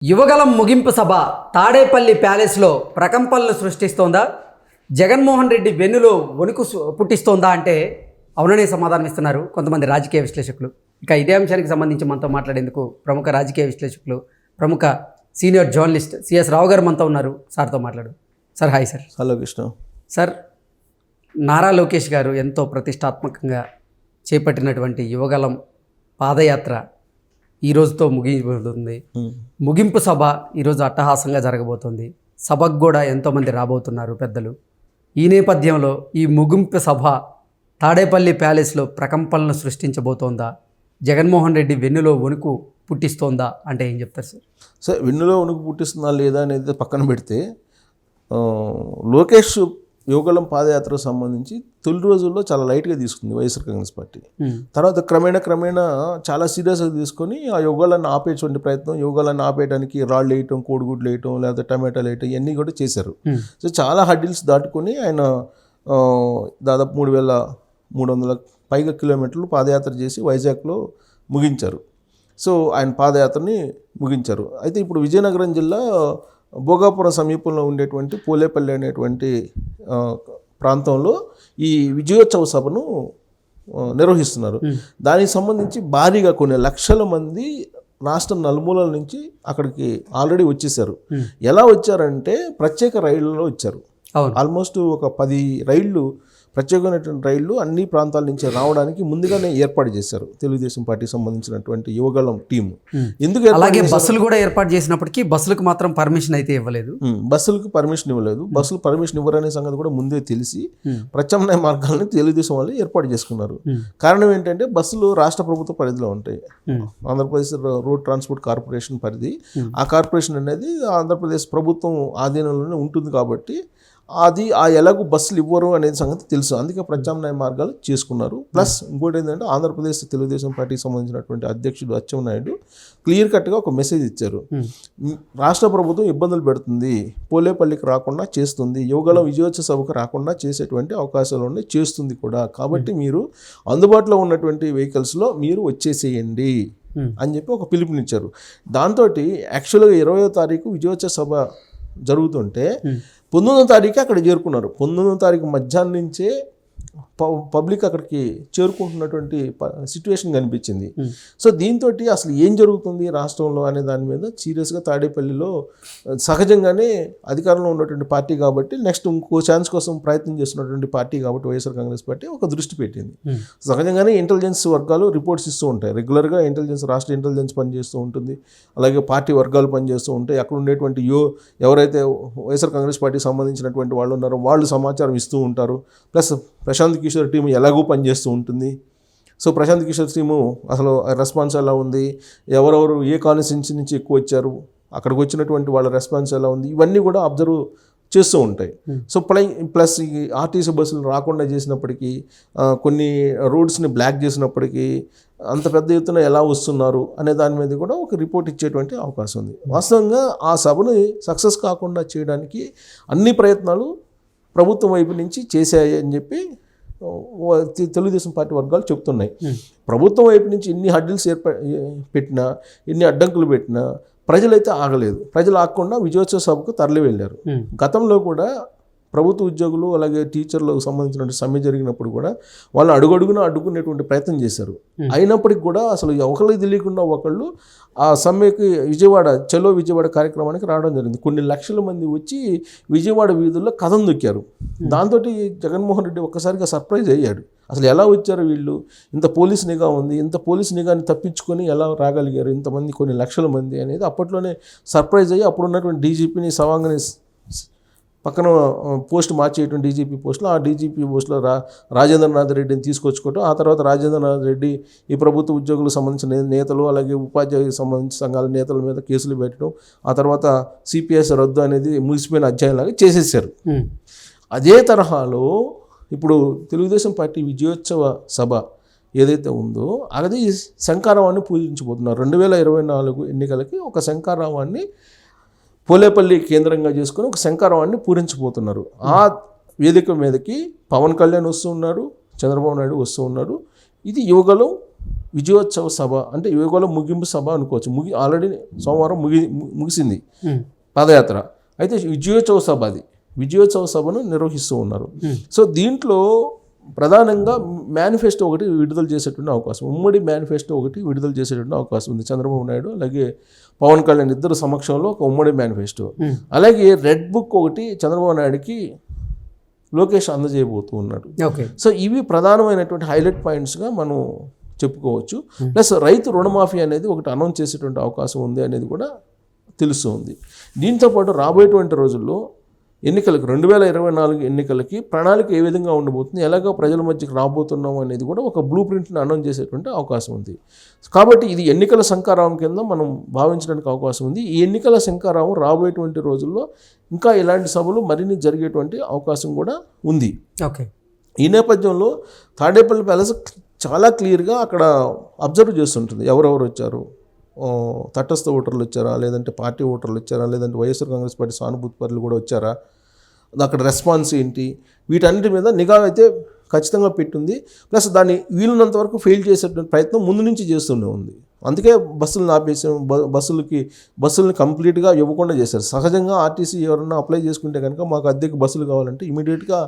యువగలం ముగింపు సభ తాడేపల్లి ప్యాలెస్లో ప్రకంపనలు సృష్టిస్తోందా? జగన్మోహన్ రెడ్డి వెన్నులో వణుకు పుట్టిస్తోందా అంటే అవుననే సమాధానం ఇస్తున్నారు కొంతమంది రాజకీయ విశ్లేషకులు. ఇక ఇదే అంశానికి సంబంధించి మనతో మాట్లాడేందుకు ప్రముఖ రాజకీయ విశ్లేషకులు, ప్రముఖ సీనియర్ జర్నలిస్ట్ సిఎస్ రావు గారు మనతో ఉన్నారు. సార్తో మాట్లాడు. Sir hi sir. Hello Krishna. Sir, Nara Lokesh గారు ఎంతో ప్రతిష్టాత్మకంగా చేపట్టినటువంటి యువగలం పాదయాత్ర ఈ రోజుతో ముగిపోతుంది. ముగింపు సభ ఈరోజు అట్టహాసంగా జరగబోతుంది. సభకు కూడా ఎంతోమంది రాబోతున్నారు పెద్దలు. ఈ నేపథ్యంలో ఈ ముగింపు సభ తాడేపల్లి ప్యాలెస్లో ప్రకంపనలు సృష్టించబోతోందా? జగన్మోహన్ రెడ్డి వెన్నులో వణుకు పుట్టిస్తోందా అంటే ఏం చెప్తారు సార్? సార్, వెన్నులో వణుకు పుట్టిస్తుందా లేదా అనేది పక్కన పెడితే, లోకేష్ యువగలం పాదయాత్రకు సంబంధించి తొలి రోజుల్లో చాలా లైట్గా తీసుకుంది వైఎస్ఆర్ కాంగ్రెస్ పార్టీ. తర్వాత క్రమేణా చాలా సీరియస్గా తీసుకొని ఆ యువగలాన్ని ఆపేటువంటి ప్రయత్నం, యువగలాన్ని ఆపేయడానికి రాళ్ళు వేయటం, కోడిగుడ్లు వేయటం, లేదా టమాటాలు వేయటం, ఇవన్నీ కూడా చేశారు. సో చాలా హడ్డిల్స్ దాటుకొని ఆయన దాదాపు 3,300 పైగా కిలోమీటర్లు పాదయాత్ర చేసి వైజాగ్లో ముగించారు. సో ఆయన పాదయాత్రని ముగించారు. అయితే ఇప్పుడు విజయనగరం జిల్లా భోగాపురం సమీపంలో ఉండేటువంటి పోలేపల్లి అనేటువంటి ప్రాంతంలో ఈ విజయోత్సవ సభను నిర్వహిస్తున్నారు. దానికి సంబంధించి భారీగా కొన్ని లక్షల మంది రాష్ట్ర నలుమూలల నుంచి అక్కడికి ఆల్రెడీ వచ్చేసారు. ఎలా వచ్చారంటే ప్రత్యేక రైళ్లలో వచ్చారు. ఆల్మోస్ట్ ఒక 10 రైళ్లు, ప్రత్యేకమైనటువంటి రైళ్లు అన్ని ప్రాంతాల నుంచి రావడానికి ముందుగానే ఏర్పాటు చేశారు తెలుగుదేశం పార్టీకి సంబంధించినటువంటి యువగలం టీము. ఎందుకు అలాగే బస్సులు కూడా ఏర్పాటు చేసినప్పటికీ బస్సులకు మాత్రం పర్మిషన్ అయితే ఇవ్వలేదు. బస్సులకు పర్మిషన్ ఇవ్వలేదు. బస్సులు పర్మిషన్ ఇవ్వరనే సంగతి కూడా ముందే తెలిసి ప్రత్యామ్నాయ మార్గాలను తెలుగుదేశం వాళ్ళు ఏర్పాటు చేసుకున్నారు. కారణం ఏంటంటే బస్సులు రాష్ట్ర ప్రభుత్వ పరిధిలో ఉంటాయి. ఆంధ్రప్రదేశ్ రోడ్ ట్రాన్స్పోర్ట్ కార్పొరేషన్ పరిధి. ఆ కార్పొరేషన్ అనేది ఆంధ్రప్రదేశ్ ప్రభుత్వం ఆధీనంలోనే ఉంటుంది కాబట్టి అది ఎలాగూ బస్సులు ఇవ్వరు అనేది సంగతి తెలుసు. అందుకే ప్రత్యామ్నాయ మార్గాలు చేసుకున్నారు. ప్లస్ ఇంకోటి ఏంటంటే ఆంధ్రప్రదేశ్ తెలుగుదేశం పార్టీకి సంబంధించినటువంటి అధ్యక్షుడు అచ్చెన్నాయుడు క్లియర్ కట్గా ఒక మెసేజ్ ఇచ్చారు. రాష్ట్ర ప్రభుత్వం ఇబ్బందులు పెడుతుంది, పోలేపల్లికి రాకుండా చేస్తుంది, యువగలం విజయోత్సవ సభకు రాకుండా చేసేటువంటి అవకాశాలు ఉన్నాయి, చేస్తుంది కూడా. కాబట్టి మీరు అందుబాటులో ఉన్నటువంటి వెహికల్స్లో మీరు వచ్చేసేయండి అని చెప్పి ఒక పిలుపునిచ్చారు. దాంతో యాక్చువల్గా 20వ తారీఖు విజయోత్సవ సభ జరుగుతుంటే 19వ తారీఖు అక్కడ చేరుకున్నారు. 19వ తారీఖు మధ్యాహ్నం నుంచే పబ్లిక్ అక్కడికి చేరుకుంటున్నటువంటి సిచ్యువేషన్ కనిపించింది. సో దీంతో అసలు ఏం జరుగుతుంది రాష్ట్రంలో అనే దాని మీద సీరియస్గా తాడేపల్లిలో సహజంగానే అధికారంలో ఉన్నటువంటి పార్టీ కాబట్టి, నెక్స్ట్ ఇంకో ఛాన్స్ కోసం ప్రయత్నం చేస్తున్నటువంటి పార్టీ కాబట్టి వైఎస్ఆర్ కాంగ్రెస్ పార్టీ ఒక దృష్టి పెట్టింది. సహజంగానే ఇంటెలిజెన్స్ వర్గాలు రిపోర్ట్స్ ఇస్తూ ఉంటాయి. రెగ్యులర్గా రాష్ట్ర ఇంటెలిజెన్స్ పనిచేస్తూ ఉంటుంది. అలాగే పార్టీ వర్గాలు పనిచేస్తూ ఉంటాయి. అక్కడ ఉండేటువంటి ఎవరైతే వైఎస్ఆర్ కాంగ్రెస్ పార్టీకి సంబంధించినటువంటి వాళ్ళు ఉన్నారో వాళ్ళు సమాచారం ఇస్తూ ఉంటారు. ప్లస్ ప్రశాంత్ కిషోర్ టీము ఎలాగూ పనిచేస్తూ ఉంటుంది. సో ప్రశాంత్ కిషోర్ టీము అసలు రెస్పాన్స్ ఎలా ఉంది, ఎవరెవరు ఏ కాన్స్టిట్యున్సీ నుంచి ఎక్కువ వచ్చారు, అక్కడికి వచ్చినటువంటి వాళ్ళ రెస్పాన్స్ ఎలా ఉంది, ఇవన్నీ కూడా అబ్జర్వ్ చేస్తూ ఉంటాయి. సో ప్లస్ ఈ ఆర్టీసీ బస్సులు రాకుండా చేసినప్పటికీ, కొన్ని రోడ్స్ని బ్లాక్ చేసినప్పటికీ అంత పెద్ద ఎత్తున ఎలా వస్తున్నారు అనే దాని మీద కూడా ఒక రిపోర్ట్ ఇచ్చేటువంటి అవకాశం ఉంది. వాస్తవంగా ఆ సభను సక్సెస్ కాకుండా చేయడానికి అన్ని ప్రయత్నాలు ప్రభుత్వం వైపు నుంచి చేశాయి అని చెప్పి తెలుగుదేశం పార్టీ వర్గాలు చెప్తున్నాయి. ప్రభుత్వం వైపు నుంచి ఎన్ని హడ్డిల్స్ పెట్టినా, ఎన్ని అడ్డంకులు పెట్టినా ప్రజలైతే ఆగలేదు. ప్రజలు ఆగకుండా విజయోత్సవ సభకు తరలి వెళ్ళారు. గతంలో కూడా ప్రభుత్వ ఉద్యోగులు అలాగే టీచర్లకు సంబంధించిన సమ్మె జరిగినప్పుడు కూడా వాళ్ళు అడుగడుగునా అడ్డుకునేటువంటి ప్రయత్నం చేశారు. అయినప్పటికీ కూడా అసలు ఒకరికి తెలియకుండా ఒకళ్ళు ఆ సమ్మెకి చలో విజయవాడ కార్యక్రమానికి రావడం జరిగింది. కొన్ని లక్షల మంది వచ్చి విజయవాడ వీధుల్లో కథం దొక్కారు. దాంతో జగన్మోహన్ రెడ్డి ఒక్కసారిగా సర్ప్రైజ్ అయ్యాడు. అసలు ఎలా వచ్చారు వీళ్ళు, ఇంత పోలీస్ నిఘా ఉంది, ఇంత పోలీస్ నిఘాని తప్పించుకొని ఎలా రాగలిగారు ఇంతమంది, కొన్ని లక్షల మంది అనేది అప్పట్లోనే సర్ప్రైజ్ అయ్యి అప్పుడున్నటువంటి డీజీపీని సవాంగని పక్కన పోస్ట్ మార్చేయటం, డీజీపీ పోస్టులో, ఆ డీజీపీ పోస్టులో రాజేంద్రనాథ్ రెడ్డిని తీసుకొచ్చుకోవటం, ఆ తర్వాత రాజేంద్రనాథ్ రెడ్డి ఈ ప్రభుత్వ ఉద్యోగులకు సంబంధించిన నేతలు అలాగే ఉపాధ్యాయులకు సంబంధించిన సంఘాల నేతల మీద కేసులు పెట్టడం, ఆ తర్వాత సిపిఎస్ రద్దు అనేది ముగిసిపోయిన అధ్యాయంలాగా చేసేసారు. అదే తరహాలో ఇప్పుడు తెలుగుదేశం పార్టీ విజయోత్సవ సభ ఏదైతే ఉందో అది శంఖారావాన్ని పూజించబోతున్నారు. 2024 ఎన్నికలకి ఒక శంఖారావాన్ని పోలేపల్లి కేంద్రంగా చేసుకుని ఒక శంఖారావాన్ని పూరించబోతున్నారు. ఆ వేదిక మీదకి పవన్ కళ్యాణ్ వస్తూ ఉన్నారు, చంద్రబాబు నాయుడు వస్తూ ఉన్నారు. ఇది యువగలం విజయోత్సవ సభ అంటే యువగలం ముగింపు సభ అనుకోవచ్చు. ఆల్రెడీ సోమవారం ముగిసింది పాదయాత్ర. అయితే విజయోత్సవ సభ అది విజయోత్సవ సభను నిర్వహిస్తూ ఉన్నారు. సో దీంట్లో ప్రధానంగా మేనిఫెస్టో ఒకటి విడుదల చేసేటువంటి అవకాశం, ఉమ్మడి మేనిఫెస్టో ఒకటి విడుదల చేసేటువంటి అవకాశం ఉంది. చంద్రబాబు నాయుడు అలాగే పవన్ కళ్యాణ్ ఇద్దరు సమక్షంలో ఒక ఉమ్మడి మేనిఫెస్టో, అలాగే రెడ్ బుక్ ఒకటి చంద్రబాబు నాయుడుకి లోకేష్ అందజేయబోతూ ఉన్నాడు. సో ఇవి ప్రధానమైనటువంటి హైలైట్ పాయింట్స్గా మనం చెప్పుకోవచ్చు. ప్లస్ రైతు రుణమాఫీ అనేది ఒకటి అనౌన్స్ చేసేటువంటి అవకాశం ఉంది అనేది కూడా తెలుస్తుంది. దీంతోపాటు రాబోయేటువంటి రోజుల్లో ఎన్నికలకు 2024 ఎన్నికలకి ప్రణాళిక ఏ విధంగా ఉండబోతుంది, ఎలాగో ప్రజల మధ్యకి రాబోతున్నాం అనేది కూడా ఒక బ్లూ ప్రింట్ని అనౌన్స్ చేసేటువంటి అవకాశం ఉంది. కాబట్టి ఇది ఎన్నికల శంఖారావం కింద మనం భావించడానికి అవకాశం ఉంది. ఈ ఎన్నికల శంఖారావం రాబోయేటువంటి రోజుల్లో ఇంకా ఇలాంటి సభలు మరిన్ని జరిగేటువంటి అవకాశం కూడా ఉంది. ఈ నేపథ్యంలో తాడేపల్లి ప్యాలెస్ చాలా క్లియర్గా అక్కడ అబ్జర్వ్ చేస్తుంటుంది. ఎవరెవరు వచ్చారు, తటస్థ ఓటర్లు వచ్చారా, లేదంటే పార్టీ ఓటర్లు వచ్చారా, లేదంటే వైఎస్ఆర్ కాంగ్రెస్ పార్టీ సానుభూతి పరులు కూడా వచ్చారా, అక్కడ రెస్పాన్స్ ఏంటి, వీటన్నిటి మీద నిఘా అయితే ఖచ్చితంగా పెట్టింది. ప్లస్ దాన్ని వీలున్నంత వరకు ఫెయిల్ చేసేటువంటి ప్రయత్నం ముందు నుంచి చేస్తూనే ఉంది. అందుకే బస్సులను ఆపేసాం, బస్సుల్ని కంప్లీట్గా ఇవ్వకుండా చేశారు. సహజంగా ఆర్టీసీ ఎవరన్నా అప్లై చేసుకుంటే కనుక మాకు అద్దెకి బస్సులు కావాలంటే ఇమీడియట్గా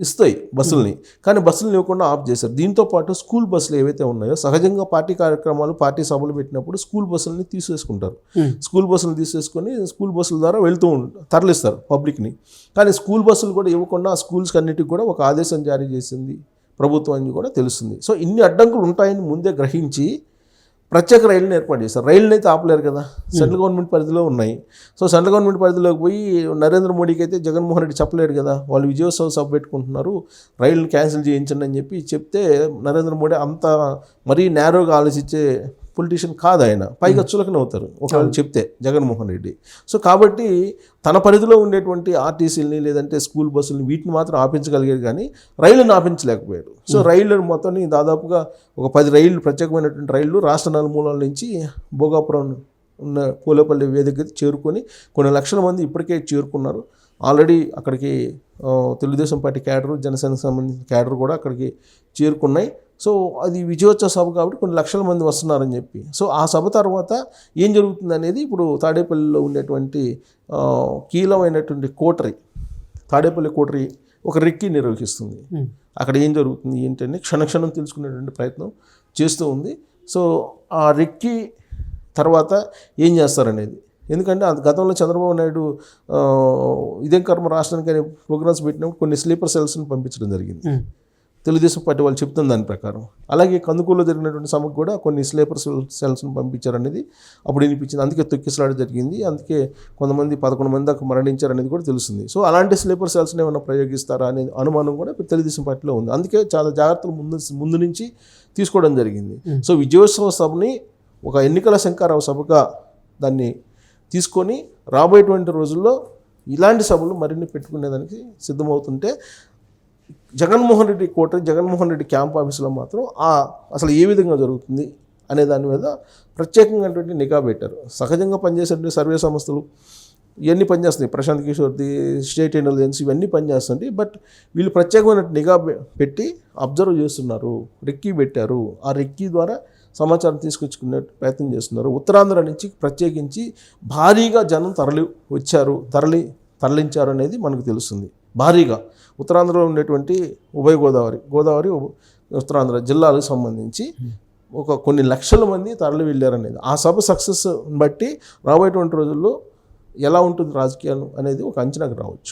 ఇస్తాయి బస్సుల్ని, కానీ బస్సులను ఇవ్వకుండా ఆఫ్ చేశారు. దీంతోపాటు స్కూల్ బస్సులు ఏవైతే ఉన్నాయో సహజంగా పార్టీ కార్యక్రమాలు పార్టీ సభలు పెట్టినప్పుడు స్కూల్ బస్సులని తీసేసుకుంటారు. స్కూల్ బస్సులు తీసేసుకొని స్కూల్ బస్సుల ద్వారా తరలిస్తారు పబ్లిక్ని. కానీ స్కూల్ బస్సులు కూడా ఇవ్వకుండా ఆ స్కూల్స్కి అన్నిటికి కూడా ఒక ఆదేశం జారీ చేసింది ప్రభుత్వం అని కూడా తెలుస్తుంది. సో ఇన్ని అడ్డంకులు ఉంటాయని ముందే గ్రహించి ప్రత్యేక రైళ్ళని ఏర్పాటు చేస్తారు. రైళ్ళని అయితే ఆపలేరు కదా, సెంట్రల్ గవర్నమెంట్ పరిధిలో ఉన్నాయి. సో సెంట్రల్ గవర్నమెంట్ పరిధిలోకి పోయి నరేంద్ర మోడీకి అయితే జగన్మోహన్ రెడ్డి చెప్పలేడు కదా, వాళ్ళు విజయోత్సవ సభ పెట్టుకుంటున్నారు రైళ్ళని క్యాన్సిల్ చేయించండి అని చెప్తే నరేంద్ర మోడీ అంత మరీ నేరోగా ఆలోచించే పొలిటీషియన్ కాదు ఆయన, పైగా చులకన అవుతారు ఒకవేళ చెప్తే జగన్మోహన్ రెడ్డి. సో కాబట్టి తన పరిధిలో ఉండేటువంటి ఆర్టీసీలని లేదంటే స్కూల్ బస్సులని వీటిని మాత్రం ఆపించగలిగారు, కానీ రైళ్ళను ఆపించలేకపోయాడు. సో రైళ్ళను మొత్తం దాదాపుగా ఒక 10 రైళ్ళు, ప్రత్యేకమైనటువంటి రైళ్ళు రాష్ట్ర నలుమూలల నుంచి భోగాపురం ఉన్న పూలపల్లి వేదిక చేరుకొని కొన్ని లక్షల మంది ఇప్పటికే చేరుకున్నారు. ఆల్రెడీ అక్కడికి తెలుగుదేశం పార్టీ క్యాడరు, జనసేనకు సంబంధించిన క్యాడర్ కూడా అక్కడికి చేరుకున్నాయి. సో అది విజయోత్సవ సభ కాబట్టి కొన్ని లక్షల మంది వస్తున్నారని చెప్పి. సో ఆ సభ తర్వాత ఏం జరుగుతుంది అనేది ఇప్పుడు తాడేపల్లిలో ఉండేటువంటి కీలమైనటువంటి కోటరీ, తాడేపల్లి కోటరీ ఒక రెక్కి నిర్వహిస్తుంది. అక్కడ ఏం జరుగుతుంది ఏంటని క్షణక్షణం తెలుసుకునేటువంటి ప్రయత్నం చేస్తూ ఉంది. సో ఆ రెక్కి తర్వాత ఏం చేస్తారనేది, ఎందుకంటే గతంలో చంద్రబాబు నాయుడు ఇదేం కర్మ రాష్ట్రానికి అనే ప్రోగ్రామ్స్ పెట్టినప్పుడు కొన్ని స్లీపర్ సెల్స్ని పంపించడం జరిగింది తెలుగుదేశం పార్టీ వాళ్ళు చెప్తున్న దాని ప్రకారం. అలాగే కందుకూరులో జరిగినటువంటి సభకు కూడా కొన్ని స్లీపర్ సెల్స్ని పంపించారనేది అప్పుడు వినిపించింది. అందుకే తొక్కిసలాట జరిగింది, అందుకే కొంతమంది 11 మంది దాకా మరణించారనేది కూడా తెలుస్తుంది. సో అలాంటి స్లీపర్ సెల్స్ని ఏమైనా ప్రయోగిస్తారా అనే అనుమానం కూడా తెలుగుదేశం పార్టీలో ఉంది. అందుకే చాలా జాగ్రత్తలు ముందు నుంచి తీసుకోవడం జరిగింది. సో విజయోత్సవ సభని ఒక ఎన్నికల శంఖారావ సభగా దాన్ని తీసుకొని రాబోయేటువంటి రోజుల్లో ఇలాంటి సభలు మరిన్ని పెట్టుకునేదానికి సిద్ధమవుతుంటే జగన్మోహన్ రెడ్డి జగన్మోహన్ రెడ్డి క్యాంప్ ఆఫీసులో మాత్రం అసలు ఏ విధంగా జరుగుతుంది అనే దాని మీద ప్రత్యేకంగా నిఘా పెట్టారు. సహజంగా పనిచేసే సర్వే సంస్థలు ఇవన్నీ పనిచేస్తున్నాయి, ప్రశాంత్ కిషోర్ది, స్టేట్ ఇంటెలిజెన్స్ ఇవన్నీ పనిచేస్తుంది. బట్ వీళ్ళు ప్రత్యేకమైన నిఘా పెట్టి అబ్జర్వ్ చేస్తున్నారు, రెక్కీ పెట్టారు. ఆ రెక్కీ ద్వారా సమాచారం తీసుకొచ్చుకునే ప్రయత్నం చేస్తున్నారు. ఉత్తరాంధ్ర నుంచి ప్రత్యేకించి భారీగా జనం తరలించారు అనేది మనకు తెలుస్తుంది. భారీగా ఉత్తరాంధ్రలో ఉండేటువంటి ఉభయ గోదావరి ఉత్తరాంధ్ర జిల్లాలకు సంబంధించి కొన్ని లక్షల మంది తరలి వెళ్ళారనేది ఆ సభ సక్సెస్ బట్టి రాబోయేటువంటి రోజుల్లో ఎలా ఉంటుంది రాజకీయాలు అనేది ఒక అంచనాకు రావచ్చు.